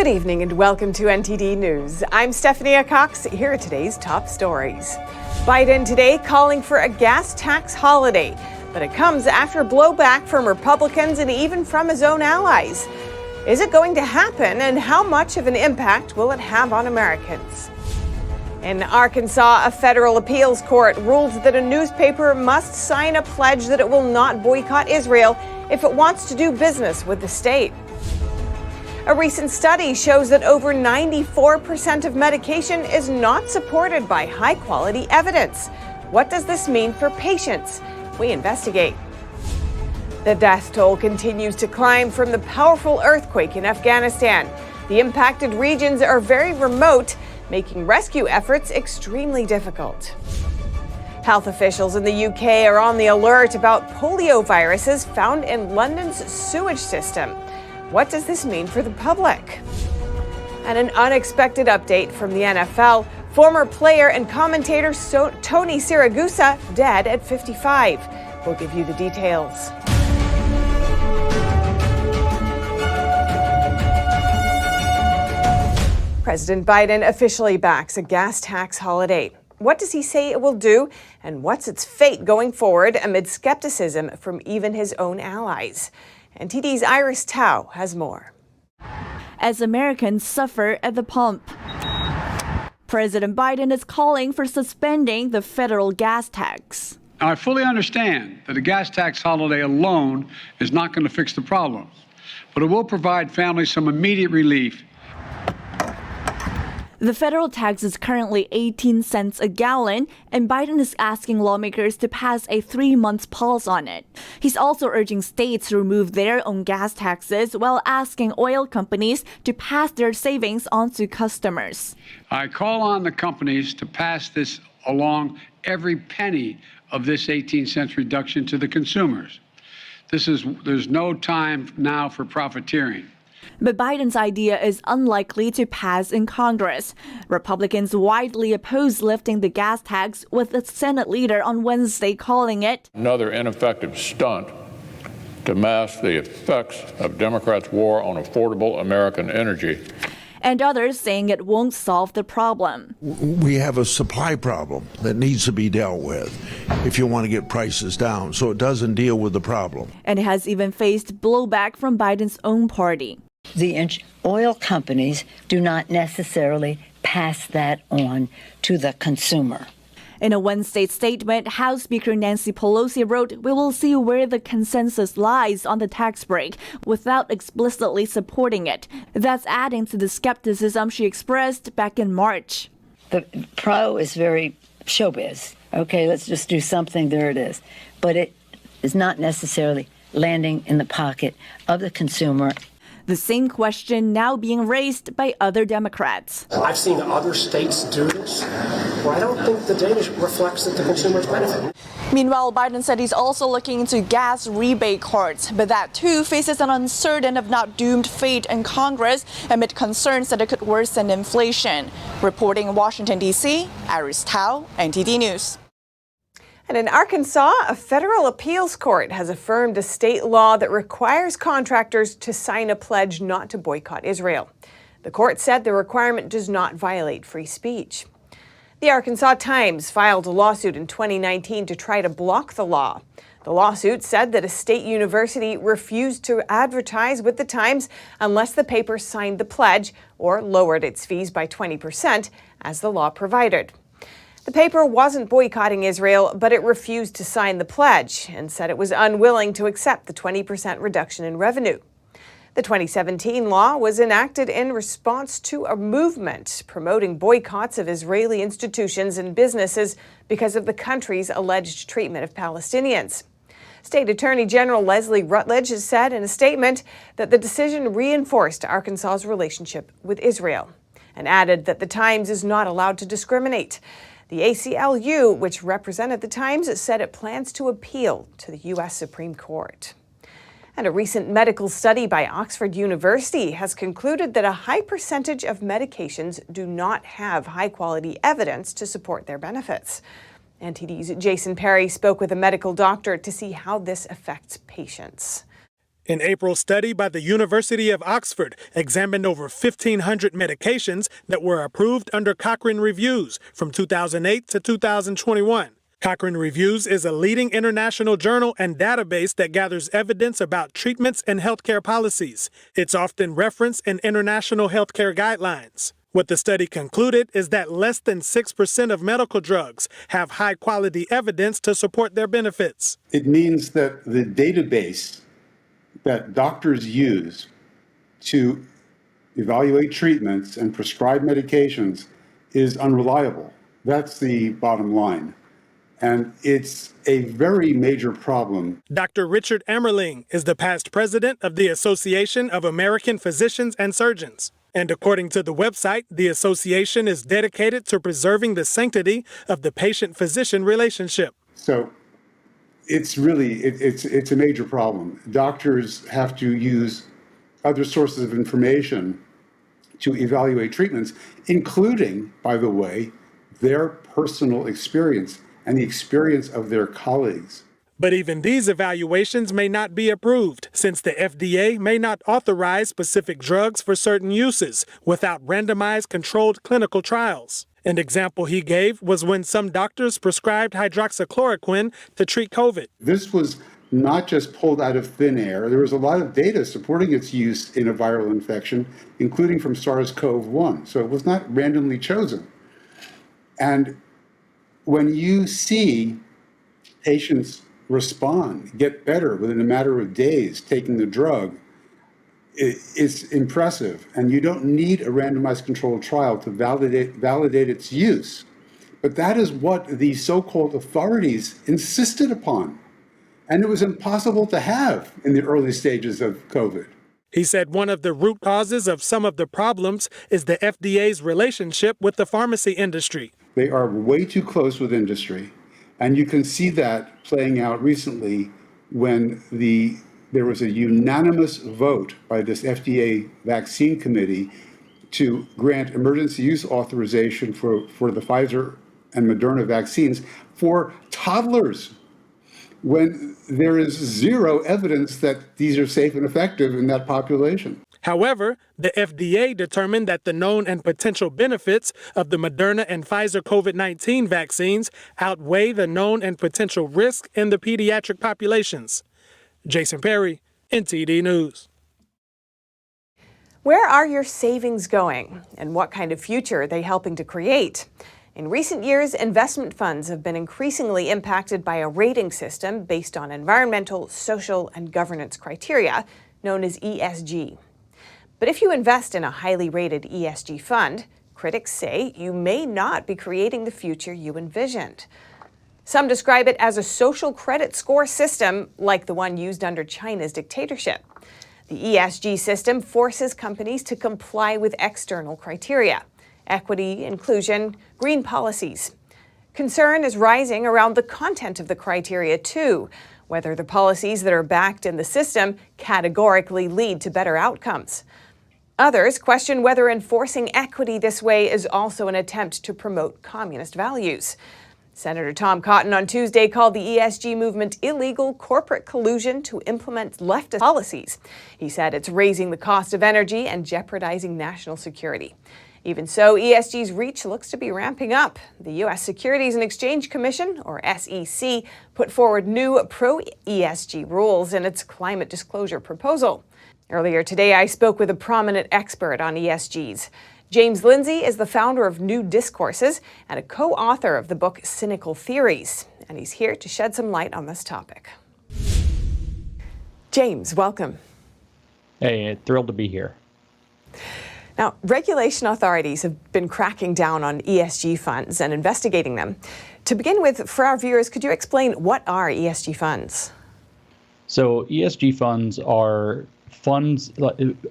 Good evening and welcome to NTD News. I'm Stephanie Cox. Here are today's top stories. Biden today calling for a gas tax holiday, but it comes after blowback from Republicans and even from his own allies. Is it going to happen, and how much of an impact will it have on Americans? In Arkansas, a federal appeals court ruled that a newspaper must sign a pledge that it will not boycott Israel if it wants to do business with the state. A recent study shows that over 94% of medication is not supported by high-quality evidence. What does this mean for patients? We investigate. The death toll continues to climb from the powerful earthquake in Afghanistan. The impacted regions are very remote, making rescue efforts extremely difficult. Health officials in the UK are on the alert about polioviruses found in London's sewage system. What does this mean for the public? And an unexpected update from the NFL. Former player and commentator Tony Siragusa dead at 55. We'll give you the details. President Biden officially backs a gas tax holiday. What does he say it will do, and what's its fate going forward amid skepticism from even his own allies? NTD's Iris Tao has more. As Americans suffer at the pump, President Biden is calling for suspending the federal gas tax. Now, I fully understand that a gas tax holiday alone is not going to fix the problem, but it will provide families some immediate relief. The federal tax is currently 18 cents a gallon, and Biden is asking lawmakers to pass a 3-month pause on it. He's also urging states to remove their own gas taxes while asking oil companies to pass their savings on to customers. I call on the companies to pass this along, every penny of this 18-cent reduction to the consumers. There's no time now for profiteering. But Biden's idea is unlikely to pass in Congress. Republicans widely oppose lifting the gas tax, with the Senate leader on Wednesday calling it another ineffective stunt to mask the effects of Democrats' war on affordable American energy. And others saying it won't solve the problem. We have a supply problem that needs to be dealt with if you want to get prices down, so it doesn't deal with the problem. And it has even faced blowback from Biden's own party. The oil companies do not necessarily pass that on to the consumer. In a Wednesday statement, House Speaker Nancy Pelosi wrote, "We will see where the consensus lies on the tax break," without explicitly supporting it. That's adding to the skepticism she expressed back in March. The pro is very showbiz. Okay, let's just do something, there it is. But it is not necessarily landing in the pocket of the consumer. The same question now being raised by other Democrats. I've seen other states do this. Well, I don't think the data reflects that the consumers benefit. Meanwhile, Biden said he's also looking into gas rebate cards, but that too faces an uncertain if not doomed fate in Congress amid concerns that it could worsen inflation. Reporting in Washington, D.C., Iris Tao, NTD News. And in Arkansas, a federal appeals court has affirmed a state law that requires contractors to sign a pledge not to boycott Israel. The court said the requirement does not violate free speech. The Arkansas Times filed a lawsuit in 2019 to try to block the law. The lawsuit said that a state university refused to advertise with the Times unless the paper signed the pledge or lowered its fees by 20%, as the law provided. The paper wasn't boycotting Israel, but it refused to sign the pledge and said it was unwilling to accept the 20% reduction in revenue. The 2017 law was enacted in response to a movement promoting boycotts of Israeli institutions and businesses because of the country's alleged treatment of Palestinians. State Attorney General Leslie Rutledge has said in a statement that the decision reinforced Arkansas's relationship with Israel and added that the Times is not allowed to discriminate. The ACLU, which represented the Times, said it plans to appeal to the U.S. Supreme Court. And a recent medical study by Oxford University has concluded that a high percentage of medications do not have high-quality evidence to support their benefits. NTD's Jason Perry spoke with a medical doctor to see how this affects patients. An April study by the University of Oxford examined over 1,500 medications that were approved under Cochrane Reviews from 2008 to 2021. Cochrane Reviews is a leading international journal and database that gathers evidence about treatments and healthcare policies. It's often referenced in international healthcare guidelines. What the study concluded is that less than 6% of medical drugs have high-quality evidence to support their benefits. It means that the database that doctors use to evaluate treatments and prescribe medications is unreliable. That's the bottom line. And it's a very major problem. Dr. Richard Emmerling is the past president of the Association of American Physicians and Surgeons. And according to the website, the association is dedicated to preserving the sanctity of the patient-physician relationship. So it's a major problem. Doctors have to use other sources of information to evaluate treatments, including, by the way, their personal experience and the experience of their colleagues. But even these evaluations may not be approved, since the FDA may not authorize specific drugs for certain uses without randomized controlled clinical trials. An example he gave was when some doctors prescribed hydroxychloroquine to treat COVID. This was not just pulled out of thin air. There was a lot of data supporting its use in a viral infection, including from SARS-CoV-1. So it was not randomly chosen. And when you see patients respond, get better within a matter of days taking the drug, it's impressive. And you don't need a randomized controlled trial to validate its use. But that is what the so-called authorities insisted upon. And it was impossible to have in the early stages of COVID. He said one of the root causes of some of the problems is the FDA's relationship with the pharmacy industry. They are way too close with industry. And you can see that playing out recently when there was a unanimous vote by this FDA vaccine committee to grant emergency use authorization for the Pfizer and Moderna vaccines for toddlers, when there is zero evidence that these are safe and effective in that population. However, the FDA determined that the known and potential benefits of the Moderna and Pfizer COVID-19 vaccines outweigh the known and potential risk in the pediatric populations. Jason Perry, NTD News. Where are your savings going, and what kind of future are they helping to create? In recent years, investment funds have been increasingly impacted by a rating system based on environmental, social, and governance criteria, known as ESG. But if you invest in a highly rated ESG fund, critics say you may not be creating the future you envisioned. Some describe it as a social credit score system like the one used under China's dictatorship. The ESG system forces companies to comply with external criteria: equity, inclusion, green policies. Concern is rising around the content of the criteria too, whether the policies that are backed in the system categorically lead to better outcomes. Others question whether enforcing equity this way is also an attempt to promote communist values. Senator Tom Cotton on Tuesday called the ESG movement illegal corporate collusion to implement leftist policies. He said it's raising the cost of energy and jeopardizing national security. Even so, ESG's reach looks to be ramping up. The U.S. Securities and Exchange Commission, or SEC, put forward new pro-ESG rules in its climate disclosure proposal. Earlier today, I spoke with a prominent expert on ESGs. James Lindsay is the founder of New Discourses and a co-author of the book Cynical Theories, and he's here to shed some light on this topic. James, welcome. Hey, thrilled to be here. Now, regulation authorities have been cracking down on ESG funds and investigating them. To begin with, for our viewers, could you explain what are ESG funds? So ESG funds are funds,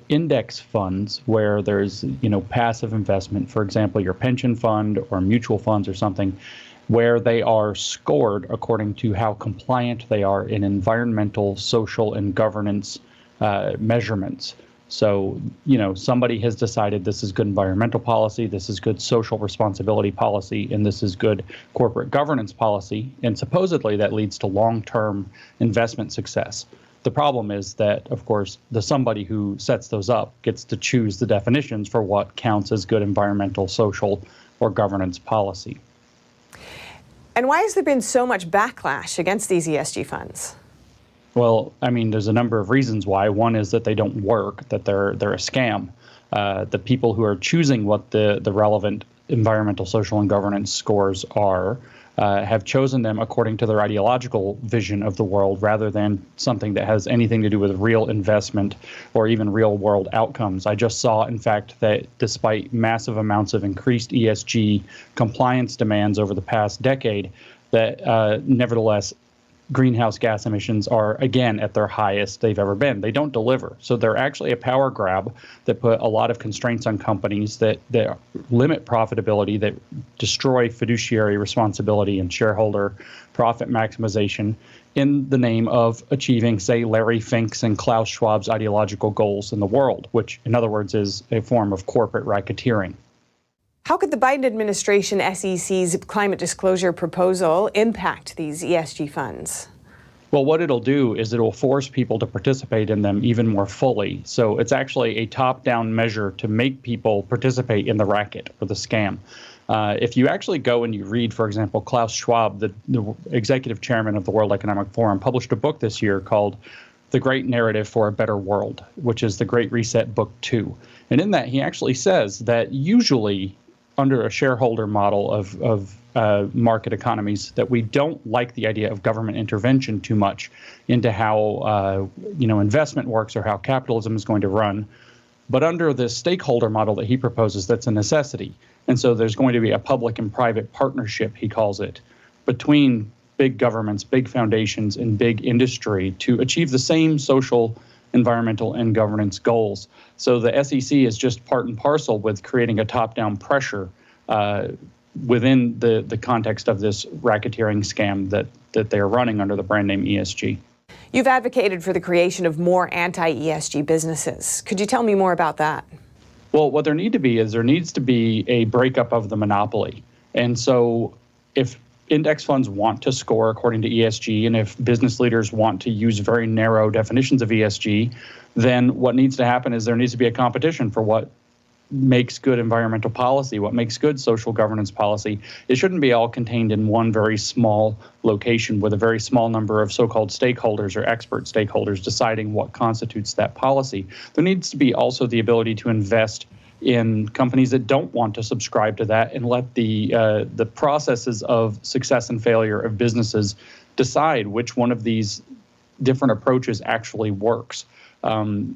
index funds, where there's, passive investment, for example, your pension fund or mutual funds or something, where they are scored according to how compliant they are in environmental, social, and governance measurements. So, somebody has decided this is good environmental policy, this is good social responsibility policy, and this is good corporate governance policy, and supposedly that leads to long-term investment success. The problem is that, of course, the somebody who sets those up gets to choose the definitions for what counts as good environmental, social, or governance policy. And why has there been so much backlash against these ESG funds? Well, I mean, there's a number of reasons why. One is that they don't work, that they're a scam. The people who are choosing what the relevant environmental, social, and governance scores are have chosen them according to their ideological vision of the world rather than something that has anything to do with real investment or even real world outcomes. I just saw, in fact, that despite massive amounts of increased ESG compliance demands over the past decade, that nevertheless, greenhouse gas emissions are, again, at their highest they've ever been. They don't deliver. So they're actually a power grab that put a lot of constraints on companies that limit profitability, that destroy fiduciary responsibility and shareholder profit maximization in the name of achieving, say, Larry Fink's and Klaus Schwab's ideological goals in the world, which, in other words, is a form of corporate racketeering. How could the Biden administration SEC's climate disclosure proposal impact these ESG funds? Well, what it'll do is it'll force people to participate in them even more fully. So it's actually a top-down measure to make people participate in the racket or the scam. If you actually go and you read, for example, Klaus Schwab, the executive chairman of the World Economic Forum, published a book this year called The Great Narrative for a Better World, which is the Great Reset Book 2. And in that, he actually says that usually under a shareholder model of market economies, that we don't like the idea of government intervention too much into how investment works or how capitalism is going to run. But under the stakeholder model that he proposes, that's a necessity. And so there's going to be a public and private partnership, he calls it, between big governments, big foundations, and big industry to achieve the same social, environmental, and governance goals. So the SEC is just part and parcel with creating a top-down pressure within the context of this racketeering scam that they're running under the brand name ESG. You've advocated for the creation of more anti-ESG businesses. Could you tell me more about that? Well, what there needs to be a breakup of the monopoly. And so if index funds want to score according to ESG, and if business leaders want to use very narrow definitions of ESG, then what needs to happen is there needs to be a competition for what makes good environmental policy, what makes good social governance policy. It shouldn't be all contained in one very small location with a very small number of so-called stakeholders or expert stakeholders deciding what constitutes that policy. There needs to be also the ability to invest in companies that don't want to subscribe to that and let the processes of success and failure of businesses decide which one of these different approaches actually works.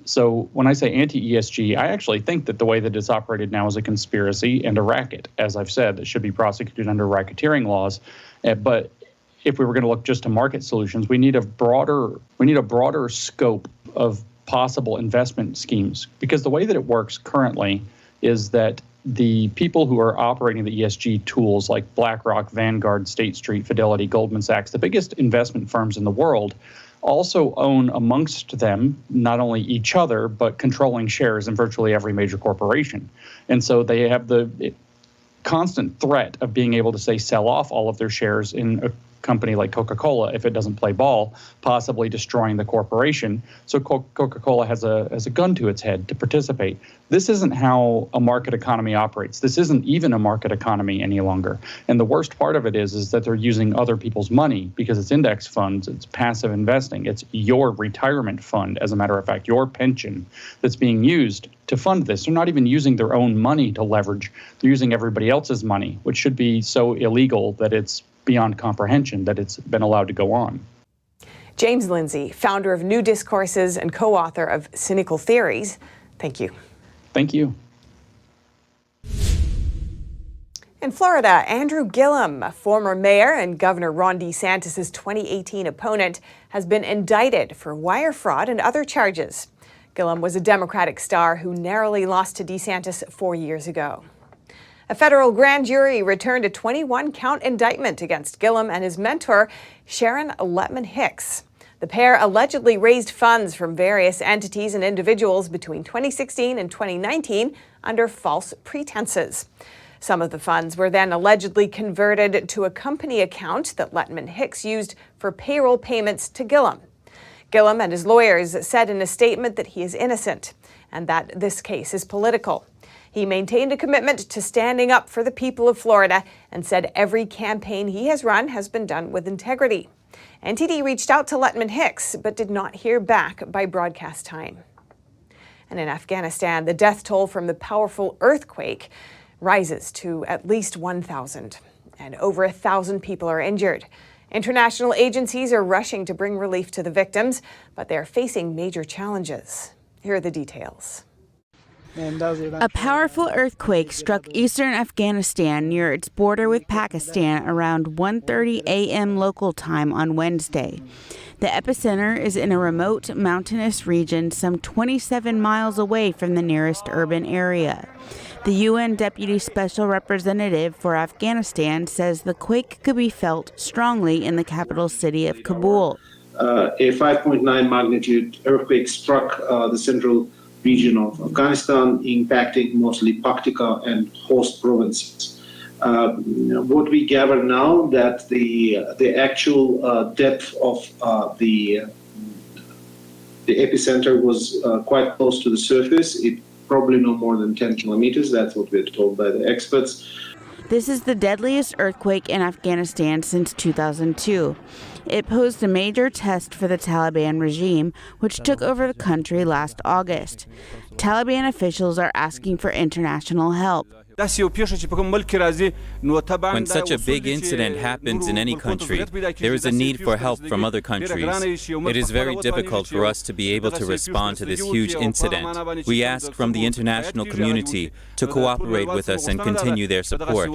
So when I say anti-ESG, I actually think that the way that it's operated now is a conspiracy and a racket, as I've said, that should be prosecuted under racketeering laws. But if we were going to look just to market solutions, we need a broader scope of possible investment schemes, because the way that it works currently is that the people who are operating the ESG tools like BlackRock, Vanguard, State Street, Fidelity, Goldman Sachs, the biggest investment firms in the world, also own amongst them not only each other, but controlling shares in virtually every major corporation. And so they have the constant threat of being able to, say, sell off all of their shares in a company like Coca-Cola if it doesn't play ball, possibly destroying the corporation. So Coca-Cola has a gun to its head to participate. This isn't how a market economy operates. This isn't even a market economy any longer. And the worst part of it is that they're using other people's money because it's index funds, it's passive investing, it's your retirement fund, as a matter of fact, your pension that's being used to fund this. They're not even using their own money to leverage. They're using everybody else's money, which should be so illegal that it's beyond comprehension that it's been allowed to go on. James Lindsay, founder of New Discourses and co-author of Cynical Theories, thank you. Thank you. In Florida, Andrew Gillum, a former mayor and Governor Ron DeSantis' 2018 opponent, has been indicted for wire fraud and other charges. Gillum was a Democratic star who narrowly lost to DeSantis 4 years ago. A federal grand jury returned a 21-count indictment against Gillum and his mentor, Sharon Letman Hicks. The pair allegedly raised funds from various entities and individuals between 2016 and 2019 under false pretenses. Some of the funds were then allegedly converted to a company account that Letman Hicks used for payroll payments to Gillum. Gillum and his lawyers said in a statement that he is innocent and that this case is political. He maintained a commitment to standing up for the people of Florida and said every campaign he has run has been done with integrity. NTD reached out to Letman Hicks but did not hear back by broadcast time. And in Afghanistan, the death toll from the powerful earthquake rises to at least 1,000, and over 1,000 people are injured. International agencies are rushing to bring relief to the victims, but they're facing major challenges. Here are the details. A powerful earthquake struck eastern Afghanistan near its border with Pakistan around 1:30 a.m. local time on Wednesday. The epicenter is in a remote mountainous region some 27 miles away from the nearest urban area. The UN Deputy Special Representative for Afghanistan says the quake could be felt strongly in the capital city of Kabul. A 5.9 magnitude earthquake struck the central region of Afghanistan, impacting mostly Paktika and host provinces. What we gather now that the actual depth of the epicenter was quite close to the surface. It probably no more than 10 kilometers. That's what we're told by the experts. This is the deadliest earthquake in Afghanistan since 2002. It posed a major test for the Taliban regime, which took over the country last August. Taliban officials are asking for international help. When such a big incident happens in any country, there is a need for help from other countries. It is very difficult for us to be able to respond to this huge incident. We ask from the international community to cooperate with us and continue their support.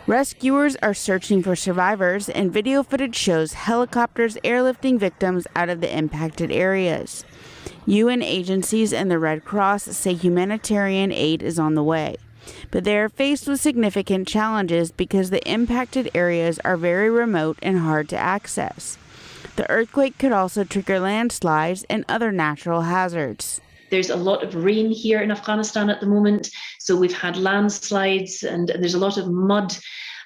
Rescuers are searching for survivors, and video footage shows helicopters airlifting victims out of the impacted areas. UN agencies and the Red Cross say humanitarian aid is on the way, but they are faced with significant challenges because the impacted areas are very remote and hard to access. The earthquake could also trigger landslides and other natural hazards. There's a lot of rain here in Afghanistan at the moment, so we've had landslides and there's a lot of mud.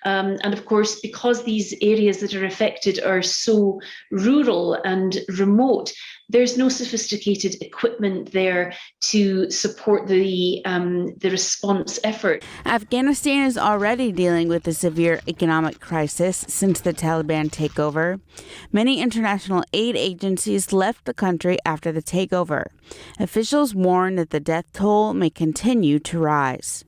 And of course, because these areas that are affected are so rural and remote, there's no sophisticated equipment there to support the response effort. Afghanistan is already dealing with a severe economic crisis since the Taliban takeover. Many international aid agencies left the country after the takeover. Officials warn that the death toll may continue to rise.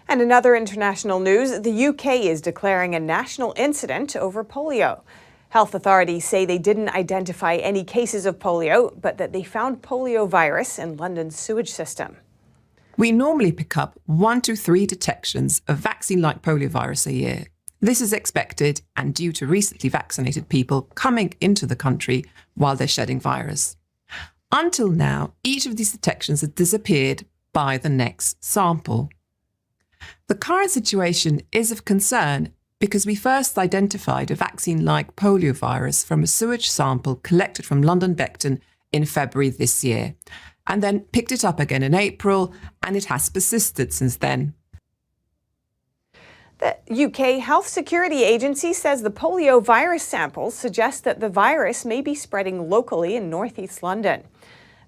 And in other international news, the UK is declaring a national incident over polio. Health authorities say they didn't identify any cases of polio, but that they found poliovirus in London's sewage system. We normally pick up 1 to 3 detections of vaccine-like poliovirus a year. This is expected and due to recently vaccinated people coming into the country while they're shedding virus. Until now, each of these detections had disappeared by the next sample. The current situation is of concern because we first identified a vaccine-like poliovirus from a sewage sample collected from London Beckton in February this year, and then picked it up again in April, and it has persisted since then. The UK Health Security Agency says the poliovirus samples suggest that the virus may be spreading locally in northeast London.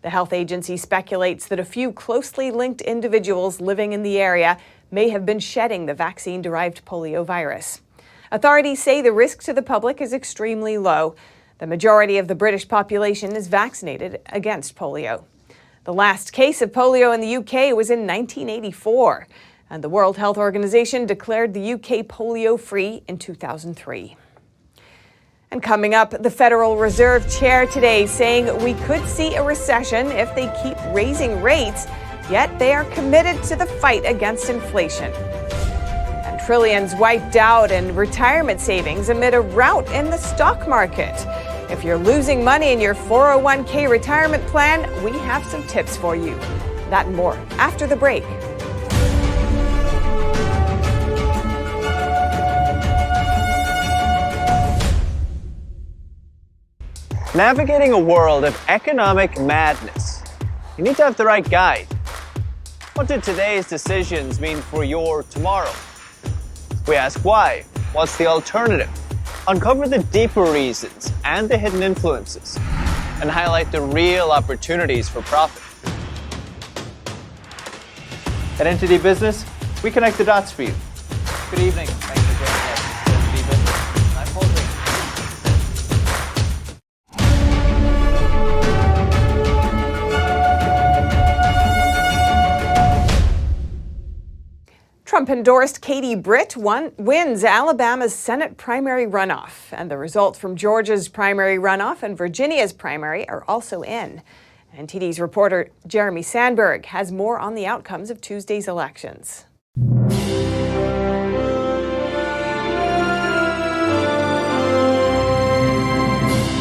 The health agency speculates that a few closely linked individuals living in the area may have been shedding the vaccine-derived poliovirus. Authorities say the risk to the public is extremely low. The majority of the British population is vaccinated against polio. The last case of polio in the UK was in 1984, and the World Health Organization declared the UK polio-free in 2003. And coming up, the Federal Reserve Chair today saying we could see a recession if they keep raising rates, yet they are committed to the fight against inflation. And trillions wiped out in retirement savings amid a rout in the stock market. If you're losing money in your 401k retirement plan, we have some tips for you. That and more after the break. Navigating a world of economic madness, you need to have the right guide. What do today's decisions mean for your tomorrow? We ask why. What's the alternative? uncover the deeper reasons and the hidden influences, and highlight the real opportunities for profit. At NTD Business, we connect the dots for you. Good evening. Thanks for joining us. NTD Business. I'm Holding. Trump-endorsed Katie Britt wins Alabama's Senate primary runoff, and the results from Georgia's primary runoff and Virginia's primary are also in. NTD's reporter Jeremy Sandberg has more on the outcomes of Tuesday's elections.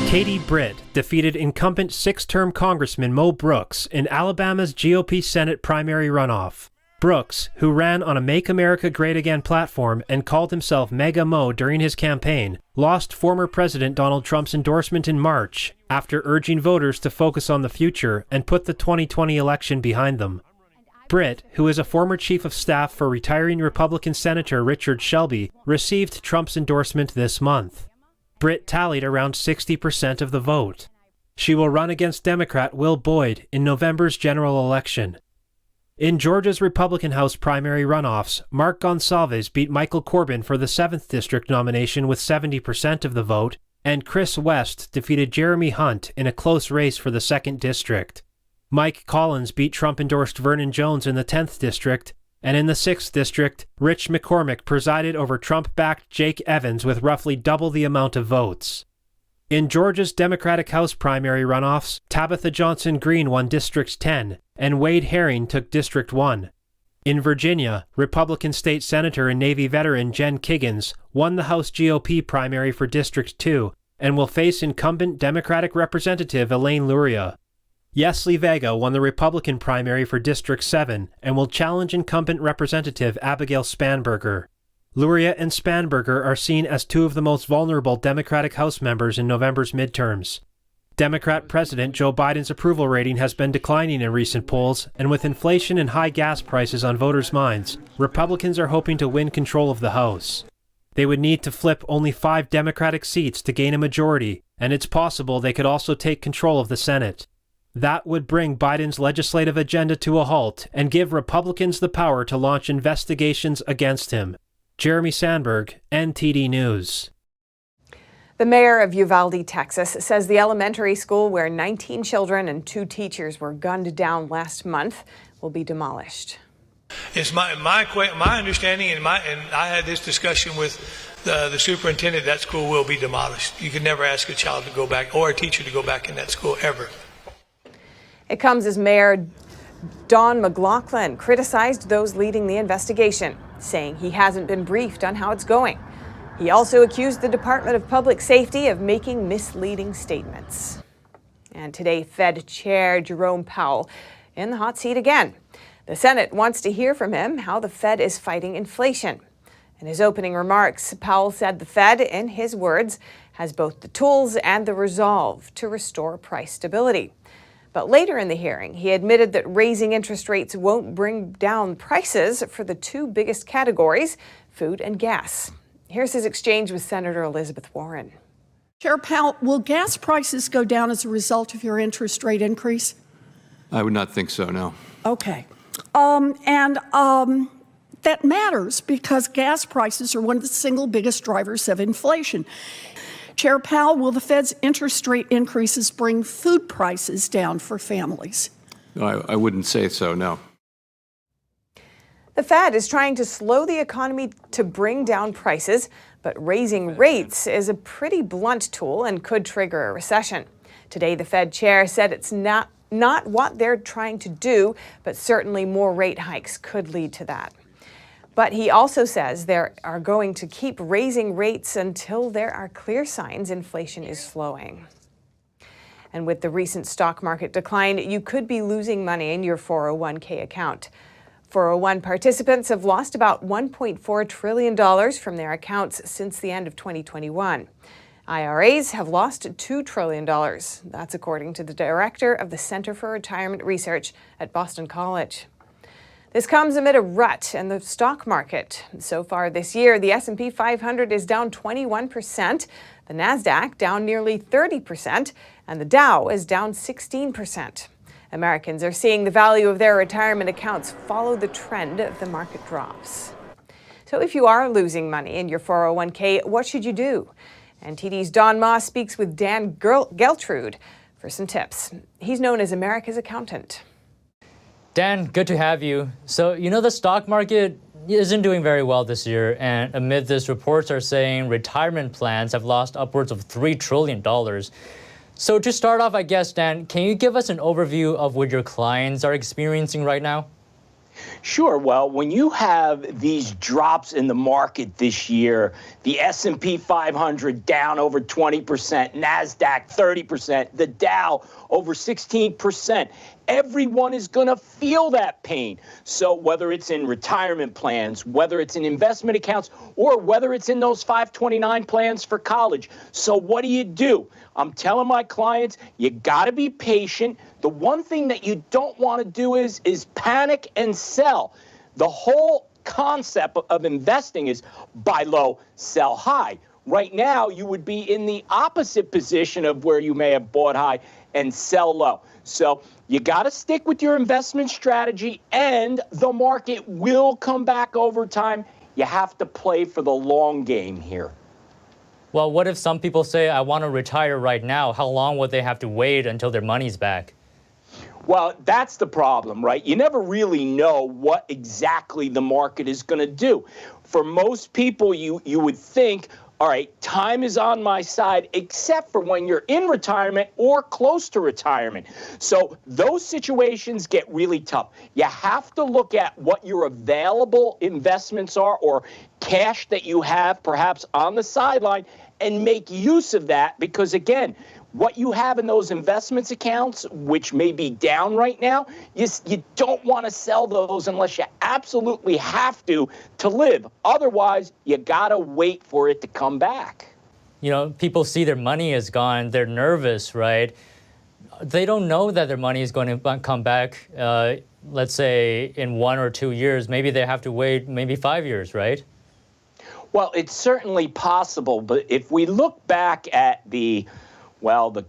Katie Britt defeated incumbent six-term Congressman Mo Brooks in Alabama's GOP Senate primary runoff. Brooks, who ran on a Make America Great Again platform and called himself Mega Mo during his campaign, lost former President Donald Trump's endorsement in March after urging voters to focus on the future and put the 2020 election behind them. Britt, who is a former chief of staff for retiring Republican Senator Richard Shelby, received Trump's endorsement this month. Britt tallied around 60% of the vote. She will run against Democrat Will Boyd in November's general election. In Georgia's Republican House primary runoffs, Mark Gonsalves beat Michael Corbin for the 7th District nomination with 70% of the vote, and Chris West defeated Jeremy Hunt in a close race for the 2nd District. Mike Collins beat Trump-endorsed Vernon Jones in the 10th District, and in the 6th District, Rich McCormick presided over Trump-backed Jake Evans with roughly double the amount of votes. In Georgia's Democratic House primary runoffs, Tabitha Johnson Green won District 10, and Wade Herring took District 1. In Virginia, Republican State Senator and Navy veteran Jen Kiggins won the House GOP primary for District 2 and will face incumbent Democratic Representative Elaine Luria. Yesli Vega won the Republican primary for District 7 and will challenge incumbent Representative Abigail Spanberger. Luria and Spanberger are seen as two of the most vulnerable Democratic House members in November's midterms. Democrat President Joe Biden's approval rating has been declining in recent polls, and with inflation and high gas prices on voters' minds, Republicans are hoping to win control of the House. They would need to flip only 5 Democratic seats to gain a majority, and it's possible they could also take control of the Senate. That would bring Biden's legislative agenda to a halt and give Republicans the power to launch investigations against him. Jeremy Sandberg, NTD News. The mayor of Uvalde, Texas, says the elementary school where 19 children and 2 teachers were gunned down last month will be demolished. It's my understanding, and I had this discussion with the superintendent, that school will be demolished. You can never ask a child to go back or a teacher to go back in that school ever. It comes as Mayor Don McLaughlin criticized those leading the investigation, saying he hasn't been briefed on how it's going. He also accused the Department of Public Safety of making misleading statements. And today, Fed Chair Jerome Powell in the hot seat again. The Senate wants to hear from him how the Fed is fighting inflation. In his opening remarks, Powell said the Fed, in his words, has both the tools and the resolve to restore price stability. But later in the hearing, he admitted that raising interest rates won't bring down prices for the 2 biggest categories, food and gas. Here's his exchange with Senator Elizabeth Warren. Chair Powell, will gas prices go down as a result of your interest rate increase? I would not think so, no. Okay. That matters because gas prices are one of the single biggest drivers of inflation. Chair Powell, will the Fed's interest rate increases bring food prices down for families? I wouldn't say so, no. The Fed is trying to slow the economy to bring down prices, but raising rates is a pretty blunt tool and could trigger a recession. Today, the Fed chair said it's not what they're trying to do, but certainly more rate hikes could lead to that. But he also says they are going to keep raising rates until there are clear signs inflation is slowing. And with the recent stock market decline, you could be losing money in your 401k account. 401 participants have lost about $1.4 trillion from their accounts since the end of 2021. IRAs have lost $2 trillion. That's according to the director of the Center for Retirement Research at Boston College. This comes amid a rut in the stock market. So far this year, the S&P 500 is down 21%, the Nasdaq down nearly 30%, and the Dow is down 16%. Americans are seeing the value of their retirement accounts follow the trend of the market drops. So if you are losing money in your 401k, what should you do? NTD's Don Moss speaks with Dan Geltrude for some tips. He's known as America's accountant. Dan, good to have you. So, the stock market isn't doing very well this year, and amid this, reports are saying retirement plans have lost upwards of $3 trillion. So to start off, I guess, Dan, can you give us an overview of what your clients are experiencing right now? Sure. Well, when you have these drops in the market this year, the S&P 500 down over 20%, NASDAQ 30%, the Dow over 16%, everyone is going to feel that pain. So whether it's in retirement plans, whether it's in investment accounts, or whether it's in those 529 plans for college. So what do? I'm telling my clients, you got to be patient. The one thing that you don't want to do is panic and sell. The whole concept of investing is buy low, sell high. Right now, you would be in the opposite position of where you may have bought high and sell low. So you got to stick with your investment strategy, and the market will come back over time. You have to play for the long game here. Well, what if some people say, I want to retire right now? How long would they have to wait until their money's back? Well, that's the problem, right? You never really know what exactly the market is going to do. For most people, you would think, all right, time is on my side, except for when you're in retirement or close to retirement. So those situations get really tough. You have to look at what your available investments are or cash that you have perhaps on the sideline and make use of that, because again, what you have in those investments accounts, which may be down right now, you don't want to sell those unless you absolutely have to live. Otherwise, you got to wait for it to come back. People see their money is gone. They're nervous, right? They don't know that their money is going to come back, let's say, in 1 or 2 years. Maybe they have to wait maybe 5 years, right? Well, it's certainly possible. But if we look back at the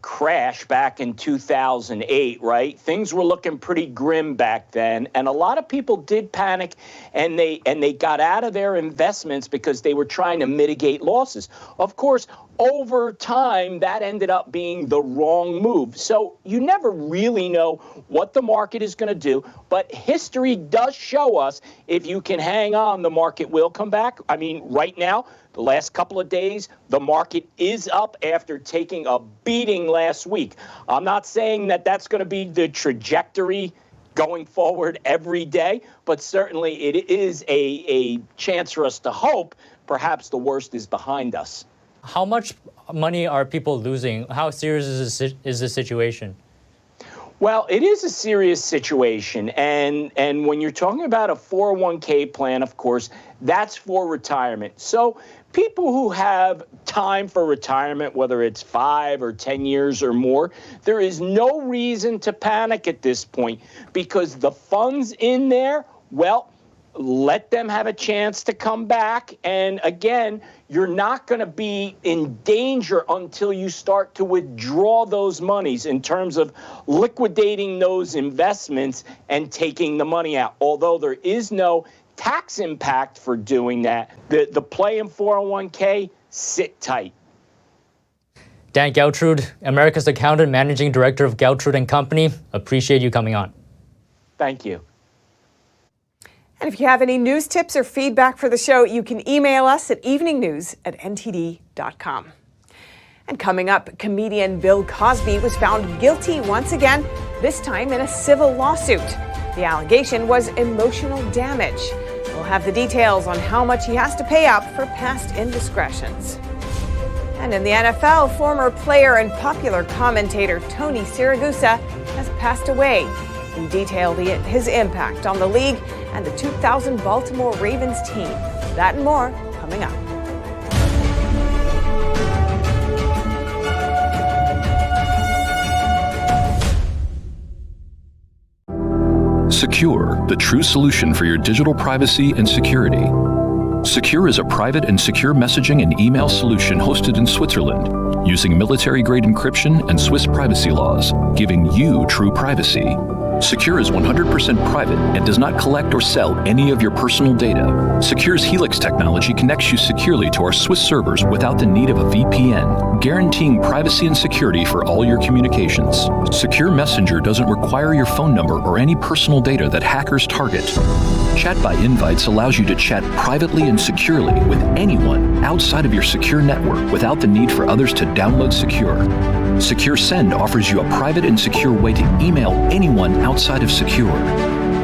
crash back in 2008, right? Things were looking pretty grim back then, and a lot of people did panic, and they got out of their investments because they were trying to mitigate losses. Of course, over time, that ended up being the wrong move. So you never really know what the market is going to do, but history does show us if you can hang on, the market will come back. I mean, right now, the last couple of days, the market is up after taking a beating last week. I'm not saying that that's going to be the trajectory going forward every day, but certainly it is a chance for us to hope perhaps the worst is behind us. How much money are people losing? How serious is the situation? Well, it is a serious situation, and when you're talking about a 401k plan, of course, that's for retirement. So people who have time for retirement, whether it's 5 or 10 years or more, there is no reason to panic at this point because the funds in there, let them have a chance to come back. And again, you're not going to be in danger until you start to withdraw those monies in terms of liquidating those investments and taking the money out. Although there is no tax impact for doing that, the play in 401k, sit tight. Dan Geltrude, America's accountant, managing director of Geltrude & Company. Appreciate you coming on. Thank you. And if you have any news tips or feedback for the show, you can email us at eveningnews@ntd.com. And coming up, comedian Bill Cosby was found guilty once again, this time in a civil lawsuit. The allegation was emotional damage. We'll have the details on how much he has to pay up for past indiscretions. And in the NFL, former player and popular commentator Tony Siragusa has passed away. We detailed his impact on the league and the 2000 Baltimore Ravens team. That and more coming up. Secure, the true solution for your digital privacy and security. Secure is a private and secure messaging and email solution hosted in Switzerland, using military-grade encryption and Swiss privacy laws, giving you true privacy. Secure is 100% private and does not collect or sell any of your personal data. Secure's Helix technology connects you securely to our Swiss servers without the need of a VPN, guaranteeing privacy and security for all your communications. Secure Messenger doesn't require your phone number or any personal data that hackers target. Chat by Invites allows you to chat privately and securely with anyone outside of your secure network without the need for others to download Secure. Secure Send offers you a private and secure way to email anyone outside of Secure.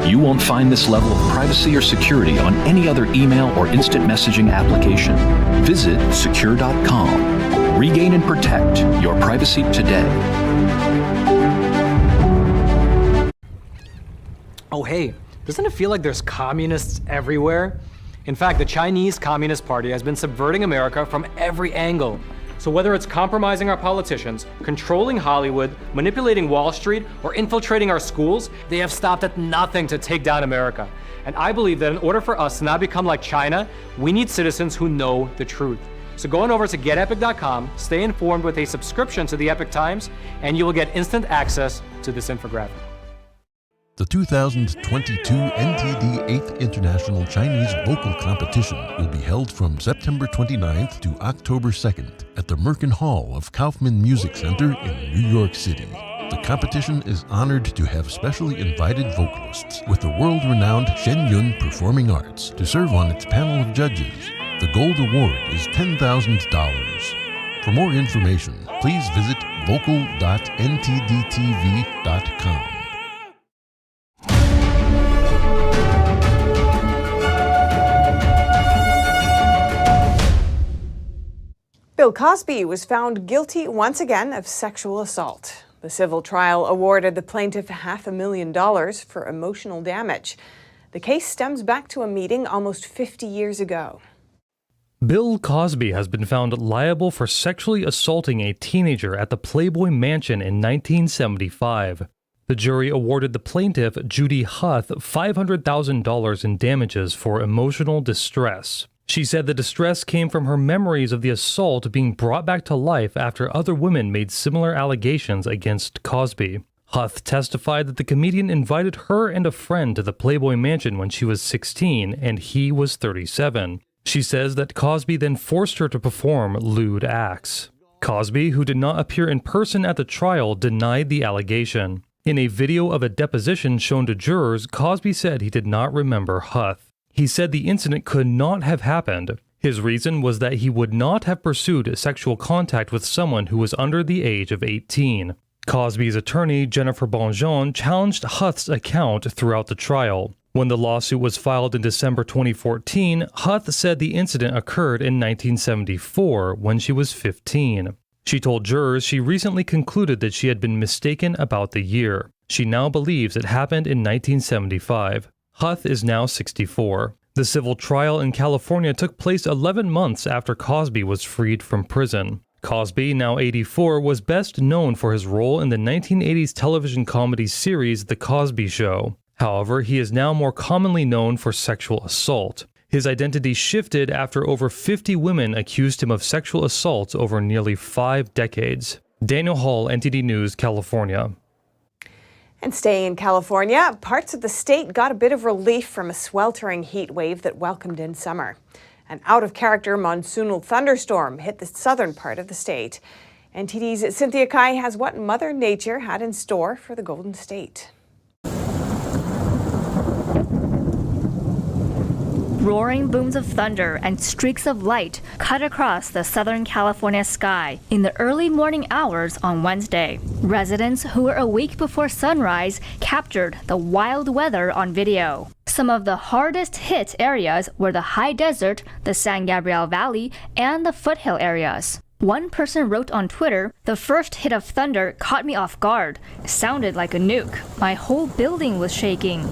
You won't find this level of privacy or security on any other email or instant messaging application. Visit secure.com. Regain and protect your privacy today. Oh, hey, doesn't it feel like there's communists everywhere? In fact, the Chinese Communist Party has been subverting America from every angle. So whether it's compromising our politicians, controlling Hollywood, manipulating Wall Street, or infiltrating our schools, they have stopped at nothing to take down America. And I believe that in order for us to not become like China, we need citizens who know the truth. So go on over to getepic.com, stay informed with a subscription to the Epic Times, and you will get instant access to this infographic. The 2022 NTD 8th International Chinese Vocal Competition will be held from September 29th to October 2nd at the Merkin Hall of Kaufman Music Center in New York City. The competition is honored to have specially invited vocalists with the world-renowned Shen Yun Performing Arts to serve on its panel of judges. The gold award is $10,000. For more information, please visit vocal.ntdtv.com. Bill Cosby was found guilty once again of sexual assault. The civil trial awarded the plaintiff $500,000 for emotional damage. The case stems back to a meeting almost 50 years ago. Bill Cosby has been found liable for sexually assaulting a teenager at the Playboy Mansion in 1975. The jury awarded the plaintiff, Judy Huth, $500,000 in damages for emotional distress. She said the distress came from her memories of the assault being brought back to life after other women made similar allegations against Cosby. Huth testified that the comedian invited her and a friend to the Playboy Mansion when she was 16 and he was 37. She says that Cosby then forced her to perform lewd acts. Cosby, who did not appear in person at the trial, denied the allegation. In a video of a deposition shown to jurors, Cosby said he did not remember Huth. He said the incident could not have happened. His reason was that he would not have pursued sexual contact with someone who was under the age of 18. Cosby's attorney, Jennifer Bonjean, challenged Huth's account throughout the trial. When the lawsuit was filed in December 2014, Huth said the incident occurred in 1974 when she was 15. She told jurors she recently concluded that she had been mistaken about the year. She now believes it happened in 1975. Huth is now 64. The civil trial in California took place 11 months after Cosby was freed from prison. Cosby, now 84, was best known for his role in the 1980s television comedy series The Cosby Show. However, he is now more commonly known for sexual assault. His identity shifted after over 50 women accused him of sexual assault over nearly 5 decades. Daniel Hall, NTD News, California. And staying in California, parts of the state got a bit of relief from a sweltering heat wave that welcomed in summer. An out-of-character monsoonal thunderstorm hit the southern part of the state. NTD's Cynthia Kai has what Mother Nature had in store for the Golden State. Roaring booms of thunder and streaks of light cut across the Southern California sky in the early morning hours on Wednesday. Residents who were awake before sunrise captured the wild weather on video. Some of the hardest hit areas were the high desert, the San Gabriel Valley, and the foothill areas. One person wrote on Twitter, "The first hit of thunder caught me off guard. It sounded like a nuke. My whole building was shaking."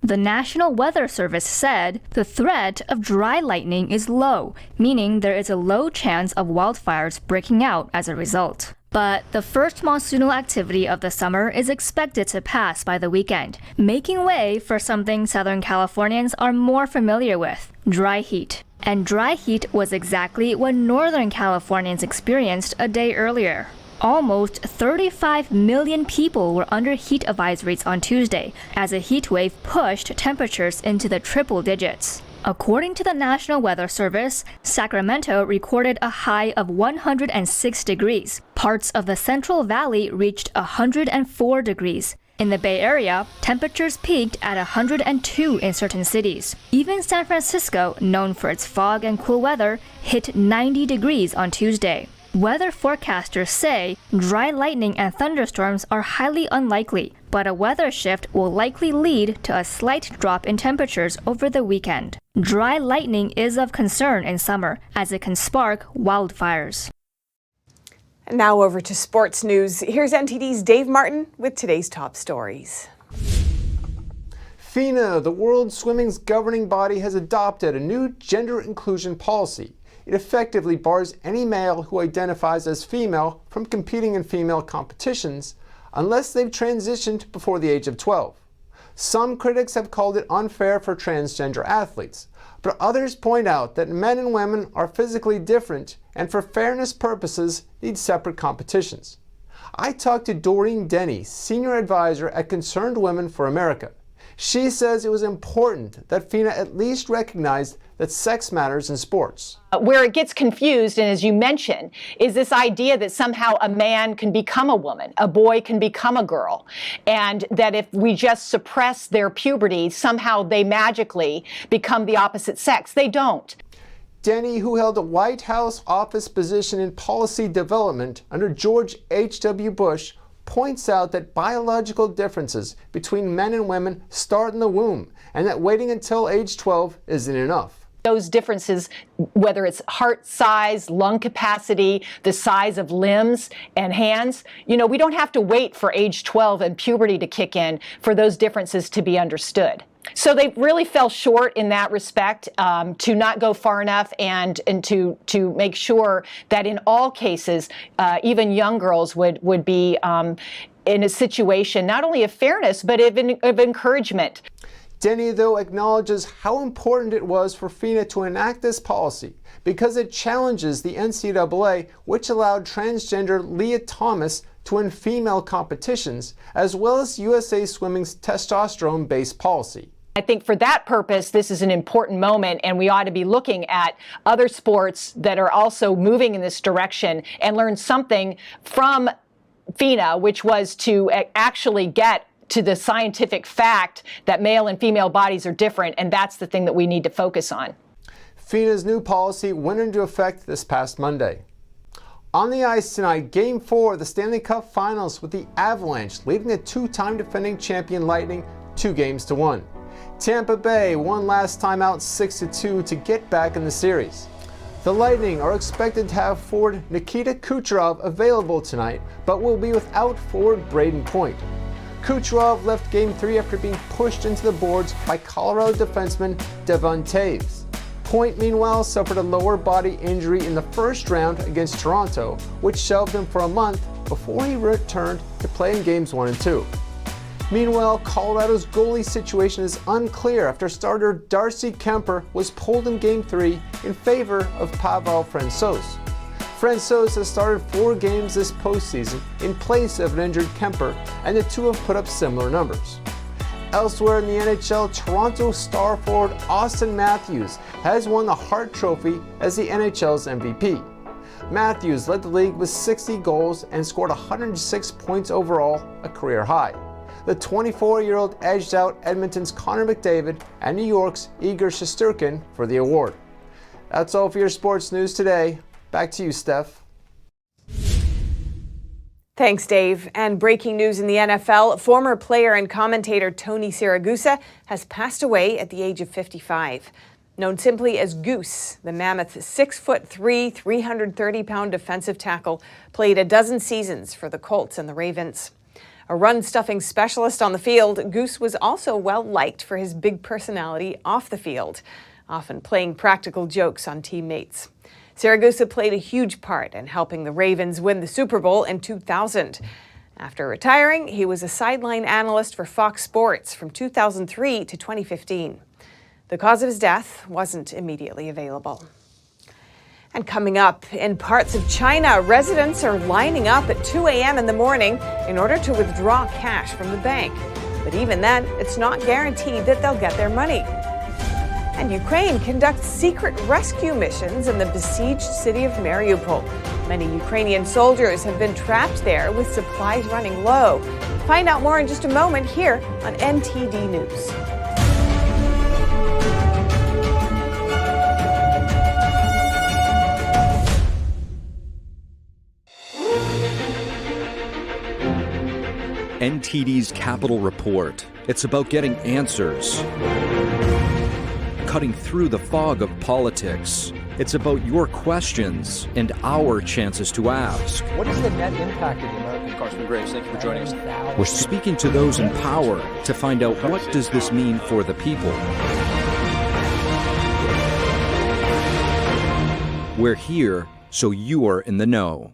The National Weather Service said the threat of dry lightning is low, meaning there is a low chance of wildfires breaking out as a result. But the first monsoonal activity of the summer is expected to pass by the weekend, making way for something Southern Californians are more familiar with: dry heat. And dry heat was exactly what Northern Californians experienced a day earlier. Almost 35 million people were under heat advisories on Tuesday as a heat wave pushed temperatures into the triple digits. According to the National Weather Service, Sacramento recorded a high of 106 degrees. Parts of the Central Valley reached 104 degrees. In the Bay Area, temperatures peaked at 102 in certain cities. Even San Francisco, known for its fog and cool weather, hit 90 degrees on Tuesday. Weather forecasters say dry lightning and thunderstorms are highly unlikely, but a weather shift will likely lead to a slight drop in temperatures over the weekend. Dry lightning is of concern in summer, as it can spark wildfires. And now over to sports news. Here's NTD's Dave Martin with today's top stories. Fina, the world swimming's governing body, has adopted a new gender inclusion policy. It effectively bars any male who identifies as female from competing in female competitions unless they've transitioned before the age of 12. Some critics have called it unfair for transgender athletes, but others point out that men and women are physically different and for fairness purposes need separate competitions. I talked to Doreen Denny, senior advisor at Concerned Women for America. She says it was important that Fina at least recognized that sex matters in sports. Where it gets confused, and as you mentioned, is this idea that somehow a man can become a woman, a boy can become a girl, and that if we just suppress their puberty, somehow they magically become the opposite sex. They don't. Denny, who held a White House office position in policy development under George H.W. Bush, points out that biological differences between men and women start in the womb, and that waiting until age 12 isn't enough. Those differences, whether it's heart size, lung capacity, the size of limbs and hands, we don't have to wait for age 12 and puberty to kick in for those differences to be understood. So they really fell short in that respect, to not go far enough and to make sure that in all cases, even young girls would be in a situation not only of fairness, but of encouragement. Denny, though, acknowledges how important it was for Fina to enact this policy because it challenges the NCAA, which allowed transgender Leah Thomas to win female competitions, as well as USA Swimming's testosterone-based policy. I think for that purpose, this is an important moment, and we ought to be looking at other sports that are also moving in this direction and learn something from Fina, which was to actually get to the scientific fact that male and female bodies are different, and that's the thing that we need to focus on. Fina's new policy went into effect this past Monday. On the ice tonight, Game 4 of the Stanley Cup Finals with the Avalanche leading the two-time defending champion Lightning 2-1. Tampa Bay won last time out 6-2 to get back in the series. The Lightning are expected to have forward Nikita Kucherov available tonight, but will be without forward Braden Point. Kucherov left Game 3 after being pushed into the boards by Colorado defenseman Devon Toews. Point, meanwhile, suffered a lower body injury in the first round against Toronto, which shelved him for a month before he returned to play in Games 1 and 2. Meanwhile, Colorado's goalie situation is unclear after starter Darcy Kemper was pulled in Game 3 in favor of Pavel Francouz. Francouz has started 4 games this postseason in place of an injured Kemper, and the two have put up similar numbers. Elsewhere in the NHL, Toronto star forward Austin Matthews has won the Hart Trophy as the NHL's MVP. Matthews led the league with 60 goals and scored 106 points overall, a career high. The 24-year-old edged out Edmonton's Connor McDavid and New York's Igor Shesterkin for the award. That's all for your sports news today. Back to you, Steph. Thanks, Dave. And breaking news in the NFL, former player and commentator Tony Siragusa has passed away at the age of 55. Known simply as Goose, the mammoth 6'3", 330-pound defensive tackle played a dozen seasons for the Colts and the Ravens. A run-stuffing specialist on the field, Goose was also well-liked for his big personality off the field, often playing practical jokes on teammates. Siragusa played a huge part in helping the Ravens win the Super Bowl in 2000. After retiring, he was a sideline analyst for Fox Sports from 2003 to 2015. The cause of his death wasn't immediately available. And coming up, in parts of China, residents are lining up at 2 a.m. in the morning in order to withdraw cash from the bank. But even then, it's not guaranteed that they'll get their money. And Ukraine conducts secret rescue missions in the besieged city of Mariupol. Many Ukrainian soldiers have been trapped there with supplies running low. Find out more in just a moment here on NTD News. NTD's Capital Report. It's about getting answers. Cutting through the fog of politics. It's about your questions and our chances to ask. What is the net impact of the American Carson Graves? Thank you for joining us. We're speaking to those in power to find out what does this mean for the people. We're here so you are in the know.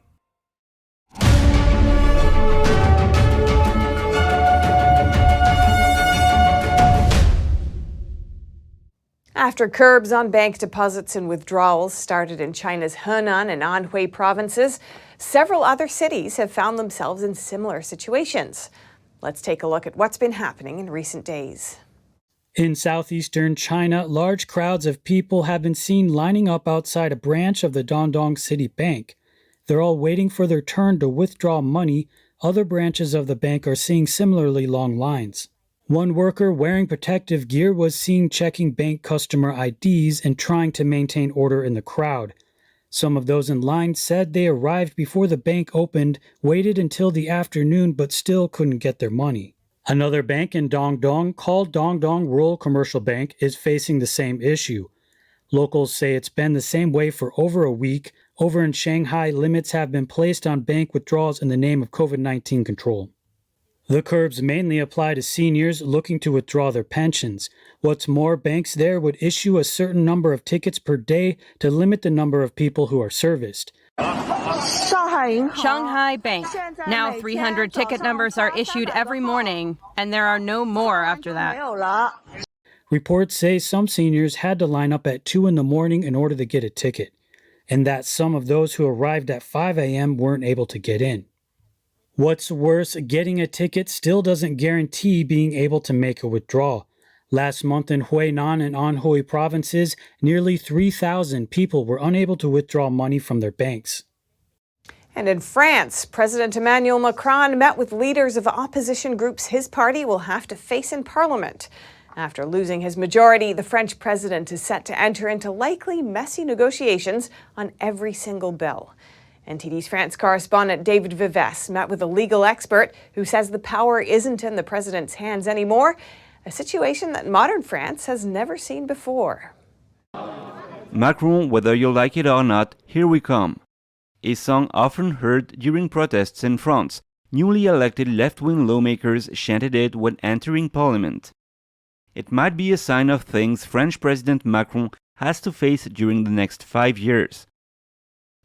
After curbs on bank deposits and withdrawals started in China's Henan and Anhui provinces, several other cities have found themselves in similar situations. Let's take a look at what's been happening in recent days. In southeastern China, large crowds of people have been seen lining up outside a branch of the Dandong City Bank. They're all waiting for their turn to withdraw money. Other branches of the bank are seeing similarly long lines. One worker wearing protective gear was seen checking bank customer IDs and trying to maintain order in the crowd. Some of those in line said they arrived before the bank opened, waited until the afternoon, but still couldn't get their money. Another bank in Dandong, called Dandong Rural Commercial Bank, is facing the same issue. Locals say it's been the same way for over a week. Over in Shanghai, limits have been placed on bank withdrawals in the name of COVID-19 control. The curbs mainly apply to seniors looking to withdraw their pensions. What's more, banks there would issue a certain number of tickets per day to limit the number of people who are serviced. Shanghai Bank. Now 300 ticket numbers are issued every morning, and there are no more after that. Reports say some seniors had to line up at 2 in the morning in order to get a ticket, and that some of those who arrived at 5 a.m. weren't able to get in. What's worse, getting a ticket still doesn't guarantee being able to make a withdrawal. Last month in Huainan and Anhui provinces, nearly 3,000 people were unable to withdraw money from their banks. And in France, President Emmanuel Macron met with leaders of opposition groups his party will have to face in Parliament. After losing his majority, the French president is set to enter into likely messy negotiations on every single bill. NTD's France correspondent David Vives met with a legal expert who says the power isn't in the president's hands anymore, a situation that modern France has never seen before. Macron, whether you like it or not, here we come. A song often heard during protests in France. Newly elected left-wing lawmakers chanted it when entering parliament. It might be a sign of things French President Macron has to face during the next 5 years.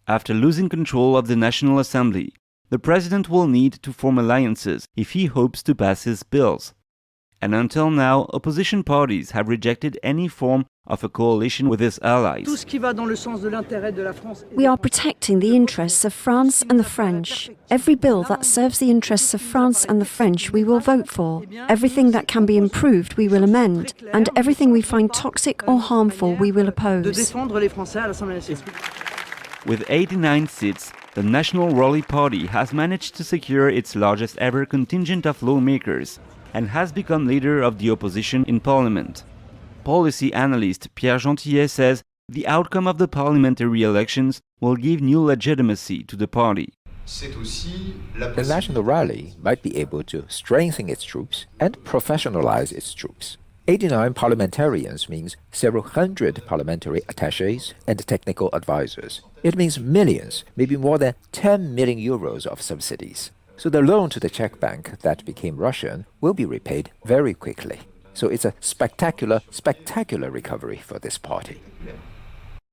After losing control of the National Assembly, the president will need to form alliances if he hopes to pass his bills. And until now, opposition parties have rejected any form of a coalition with his allies. We are protecting the interests of France and the French. Every bill that serves the interests of France and the French we will vote for. Everything that can be improved we will amend. And everything we find toxic or harmful we will oppose. With 89 seats, the National Rally Party has managed to secure its largest ever contingent of lawmakers and has become leader of the opposition in parliament. Policy analyst Pierre Gentillet says the outcome of the parliamentary elections will give new legitimacy to the party. The National Rally might be able to strengthen its troops and professionalize its troops. 89 parliamentarians means several hundred parliamentary attachés and technical advisors. It means millions, maybe more than 10 million euros of subsidies. So the loan to the Czech bank that became Russian will be repaid very quickly. So it's a spectacular recovery for this party.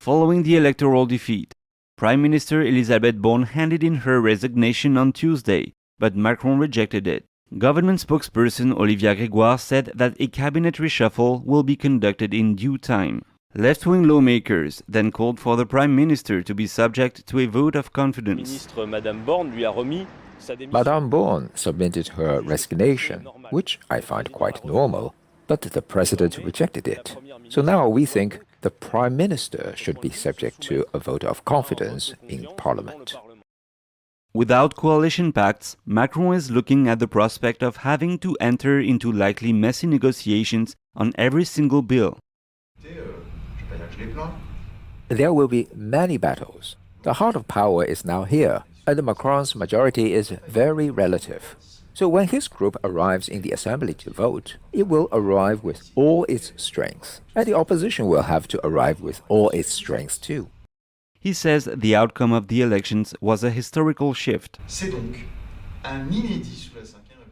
Following the electoral defeat, Prime Minister Elisabeth Borne handed in her resignation on Tuesday, but Macron rejected it. Government spokesperson Olivia Grégoire said that a cabinet reshuffle will be conducted in due time. Left-wing lawmakers then called for the Prime Minister to be subject to a vote of confidence. Madame Borne submitted her resignation, which I find quite normal, but the President rejected it. So now we think the Prime Minister should be subject to a vote of confidence in Parliament. Without coalition pacts, Macron is looking at the prospect of having to enter into likely messy negotiations on every single bill. There will be many battles. The heart of power is now here, and Macron's majority is very relative. So when his group arrives in the assembly to vote, it will arrive with all its strength, and the opposition will have to arrive with all its strength too. He says the outcome of the elections was a historical shift.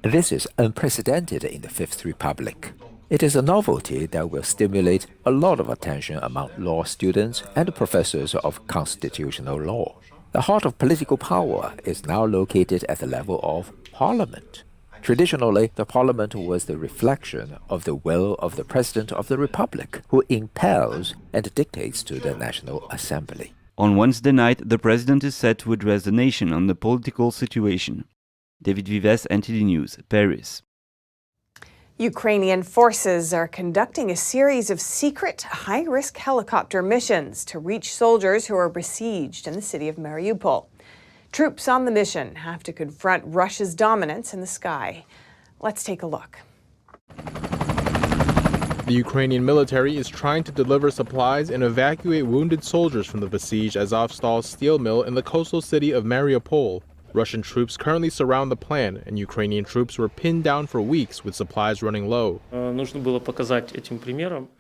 This is unprecedented in the Fifth Republic. It is a novelty that will stimulate a lot of attention among law students and professors of constitutional law. The heart of political power is now located at the level of Parliament. Traditionally, the Parliament was the reflection of the will of the President of the Republic, who impels and dictates to the National Assembly. On Wednesday night, the President is set to address the nation on the political situation. David Vives, NTD News, Paris. Ukrainian forces are conducting a series of secret, high-risk helicopter missions to reach soldiers who are besieged in the city of Mariupol. Troops on the mission have to confront Russia's dominance in the sky. Let's take a look. The Ukrainian military is trying to deliver supplies and evacuate wounded soldiers from the besieged Azovstal steel mill in the coastal city of Mariupol. Russian troops currently surround the plant, and Ukrainian troops were pinned down for weeks with supplies running low.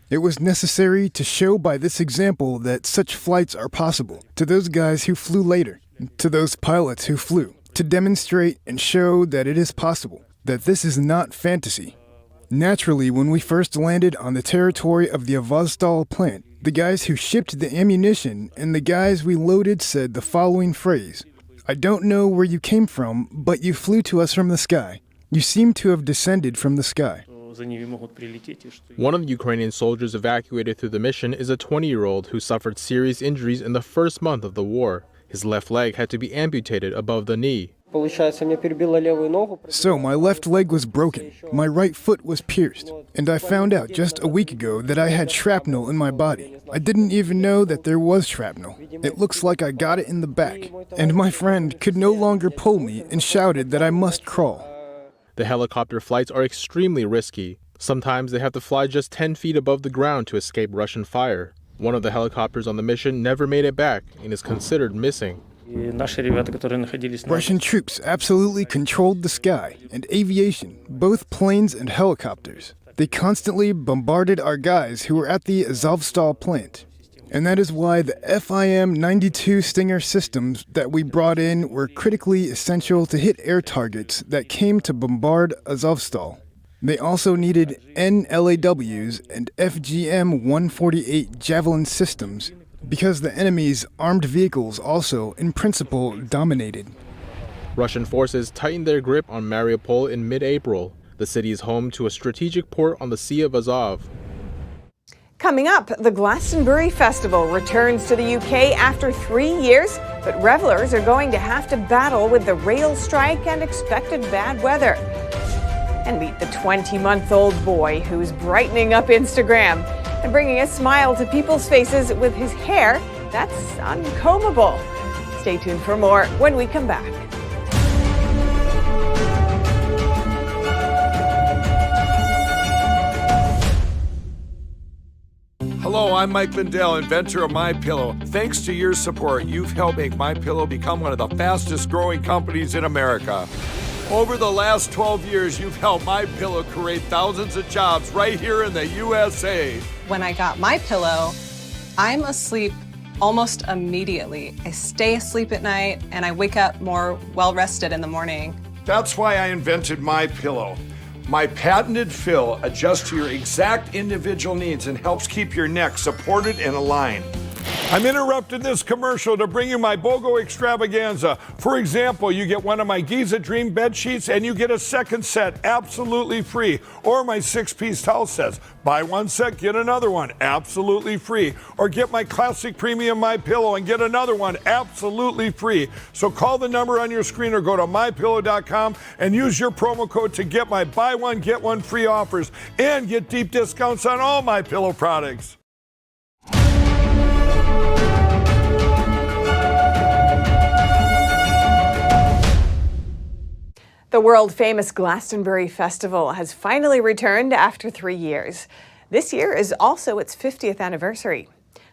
It was necessary to show by this example that such flights are possible, to those guys who flew later, to those pilots who flew, to demonstrate and show that it is possible, that this is not fantasy. Naturally, when we first landed on the territory of the Azovstal plant, the guys who shipped the ammunition and the guys we loaded said the following phrase: "I don't know where you came from, but you flew to us from the sky. You seem to have descended from the sky." One of the Ukrainian soldiers evacuated through the mission is a 20-year-old who suffered serious injuries in the first month of the war. His left leg had to be amputated above the knee. So my left leg was broken, my right foot was pierced, and I found out just a week ago that I had shrapnel in my body. I didn't even know that there was shrapnel. It looks like I got it in the back, and my friend could no longer pull me and shouted that I must crawl. The helicopter flights are extremely risky. Sometimes they have to fly just 10 feet above the ground to escape Russian fire. One of the helicopters on the mission never made it back and is considered missing. Russian troops absolutely controlled the sky and aviation, both planes and helicopters. They constantly bombarded our guys who were at the Azovstal plant. And that is why the FIM-92 Stinger systems that we brought in were critically essential to hit air targets that came to bombard Azovstal. They also needed NLAWs and FGM-148 Javelin systems, because the enemy's armed vehicles also, in principle, dominated. Russian forces tightened their grip on Mariupol in mid-April. The city is home to a strategic port on the Sea of Azov. Coming up, the Glastonbury Festival returns to the UK after 3 years, but revelers are going to have to battle with the rail strike and expected bad weather. And meet the 20-month-old boy who's brightening up Instagram and bringing a smile to people's faces with his hair that's uncombable. Stay tuned for more when we come back. Hello, I'm Mike Lindell, inventor of MyPillow. Thanks to your support, you've helped make MyPillow become one of the fastest growing companies in America. Over the last 12 years, you've helped MyPillow create thousands of jobs right here in the USA. When I got MyPillow, I'm asleep almost immediately. I stay asleep at night and I wake up more well-rested in the morning. That's why I invented MyPillow. My patented fill adjusts to your exact individual needs and helps keep your neck supported and aligned. I'm interrupting this commercial to bring you my BOGO extravaganza. For example, you get one of my Giza Dream bed sheets and you get a second set absolutely free. Or my 6-piece towel sets. Buy one set, get another one absolutely free. Or get my classic premium My Pillow and get another one absolutely free. So call the number on your screen or go to mypillow.com and use your promo code to get my buy one, get one free offers and get deep discounts on all My Pillow products. The world-famous Glastonbury Festival has finally returned after 3 years. This year is also its 50th anniversary.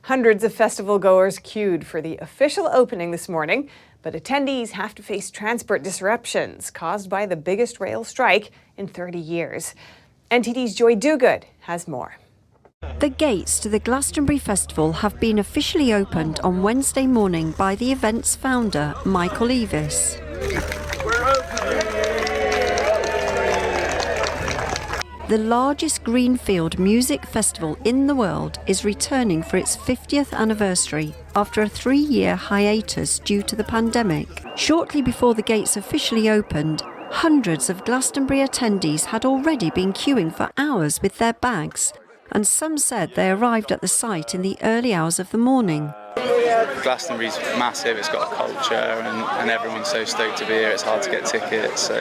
Hundreds of festival goers queued for the official opening this morning, but attendees have to face transport disruptions caused by the biggest rail strike in 30 years. NTD's Joy Dogood has more. The gates to the Glastonbury Festival have been officially opened on Wednesday morning by the event's founder, Michael Eavis. The largest greenfield music festival in the world is returning for its 50th anniversary after a 3-year hiatus due to the pandemic. Shortly before the gates officially opened, hundreds of Glastonbury attendees had already been queuing for hours with their bags, and some said they arrived at the site in the early hours of the morning. Glastonbury's massive, it's got a culture and everyone's so stoked to be here. It's hard to get tickets, so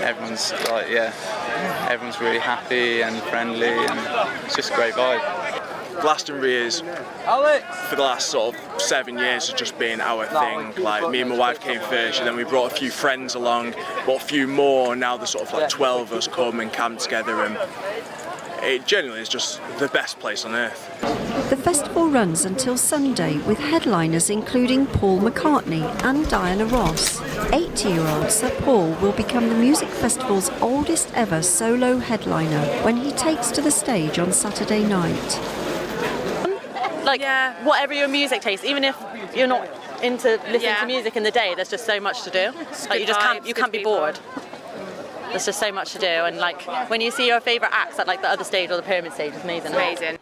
everyone's like, everyone's really happy and friendly and it's just a great vibe. Glastonbury is, for the last sort of 7 years, has just been our thing. Like, me and my wife came first, and then we brought a few friends along, brought a few more, and now there's sort of like 12 of us come and camp together, and it genuinely is just the best place on earth. The festival runs until Sunday with headliners including Paul McCartney and Diana Ross. 80-year-old Sir Paul will become the music festival's oldest ever solo headliner when he takes to the stage on Saturday night. Whatever your music taste, even if you're not into listening to music in the day, there's just so much to do. Like you can't be bored. There's just so much to do, and like when you see your favourite acts at like the other stage or the pyramid stage, it's amazing. Amazing.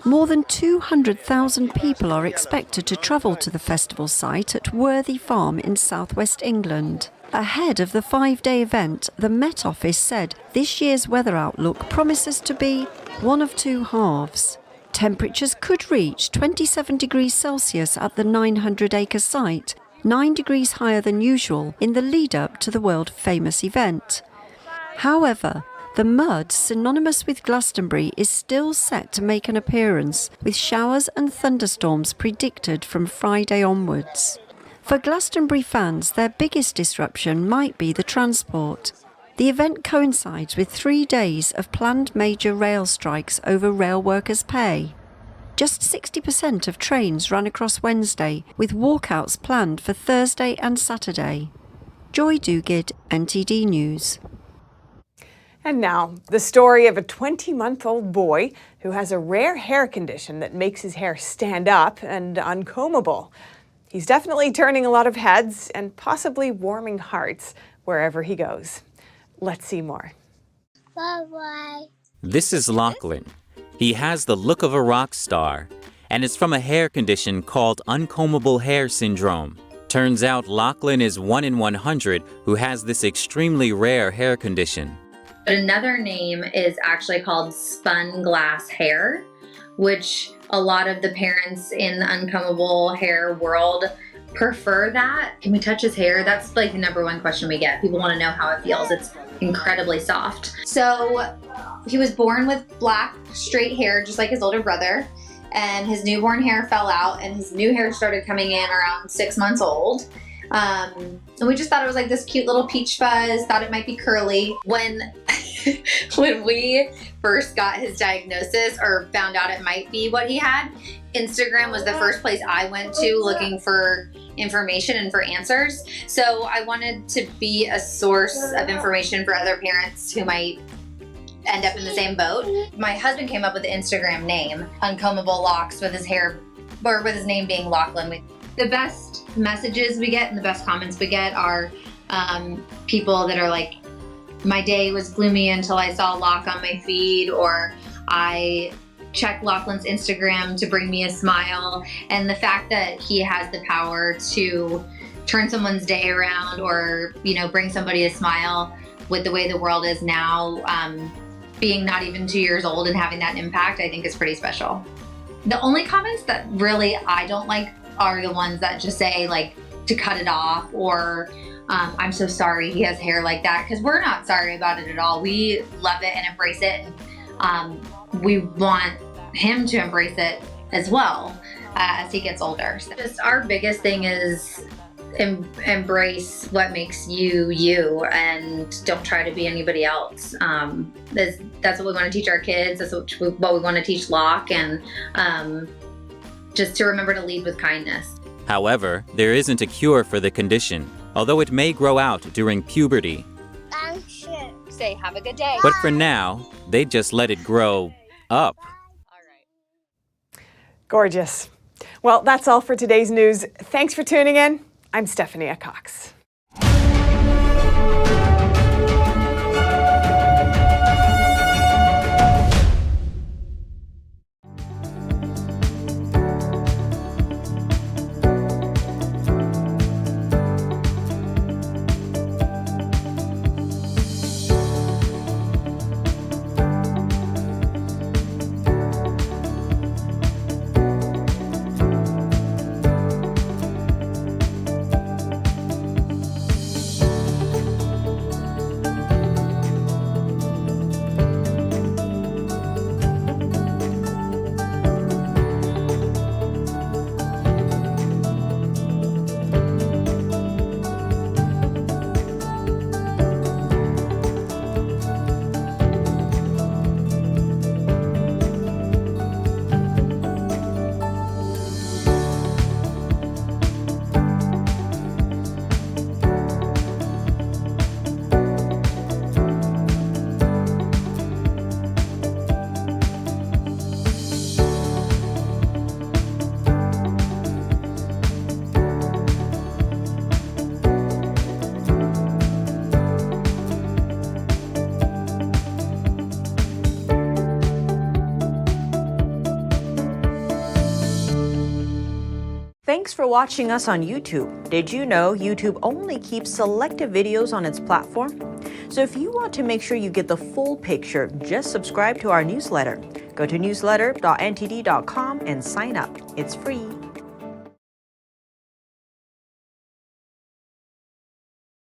More than 200,000 people are expected to travel to the festival site at Worthy Farm in southwest England. Ahead of the 5-day event, the Met Office said this year's weather outlook promises to be one of two halves. Temperatures could reach 27 degrees Celsius at the 900-acre site, 9 degrees higher than usual in the lead-up to the world-famous event. However, the mud synonymous with Glastonbury is still set to make an appearance, with showers and thunderstorms predicted from Friday onwards. For Glastonbury fans, their biggest disruption might be the transport. The event coincides with 3 days of planned major rail strikes over rail workers' pay. Just 60% of trains ran across Wednesday, with walkouts planned for Thursday and Saturday. Joy Dogood, NTD News. And now, the story of a 20-month-old boy who has a rare hair condition that makes his hair stand up and uncombable. He's definitely turning a lot of heads and possibly warming hearts wherever he goes. Let's see more. Bye-bye. This is Lachlan. He has the look of a rock star, and it's from a hair condition called uncombable hair syndrome. Turns out Lachlan is 1 in 100 who has this extremely rare hair condition. Another name is actually called spun glass hair, which a lot of the parents in the uncombable hair world prefer that. Can we touch his hair? That's like the #1 question we get. People want to know how it feels. It's incredibly soft. So he was born with black straight hair, just like his older brother, and his newborn hair fell out and his new hair started coming in around 6 months old. And we just thought it was like this cute little peach fuzz, thought it might be curly. When we first got his diagnosis or found out it might be what he had, Instagram was the first place I went to looking for information and for answers. So I wanted to be a source of information for other parents who might end up in the same boat. My husband came up with the Instagram name, Uncombable Locks, with his hair, or with his name being Lachlan. The best messages we get and the best comments we get are people that are like, my day was gloomy until I saw a lock on my feed, or I check Lachlan's Instagram to bring me a smile. And the fact that he has the power to turn someone's day around or, bring somebody a smile with the way the world is now, being not even 2 years old and having that impact, I think is pretty special. The only comments that really I don't like are the ones that just say like to cut it off or I'm so sorry he has hair like that, because we're not sorry about it at all. We love it and embrace it. We want him to embrace it as well as he gets older. So just our biggest thing is embrace what makes you and don't try to be anybody else. That's what we want to teach our kids. That's what we want to teach Locke, and just to remember to lead with kindness. However, there isn't a cure for the condition, although it may grow out during puberty. Say have a good day. But for now, they just let it grow up. Gorgeous. Well, that's all for today's news. Thanks for tuning in. I'm Stephanie Cox. Thanks for watching us on YouTube. Did you know YouTube only keeps selective videos on its platform? So if you want to make sure you get the full picture, just subscribe to our newsletter. Go to newsletter.ntd.com and sign up. It's free.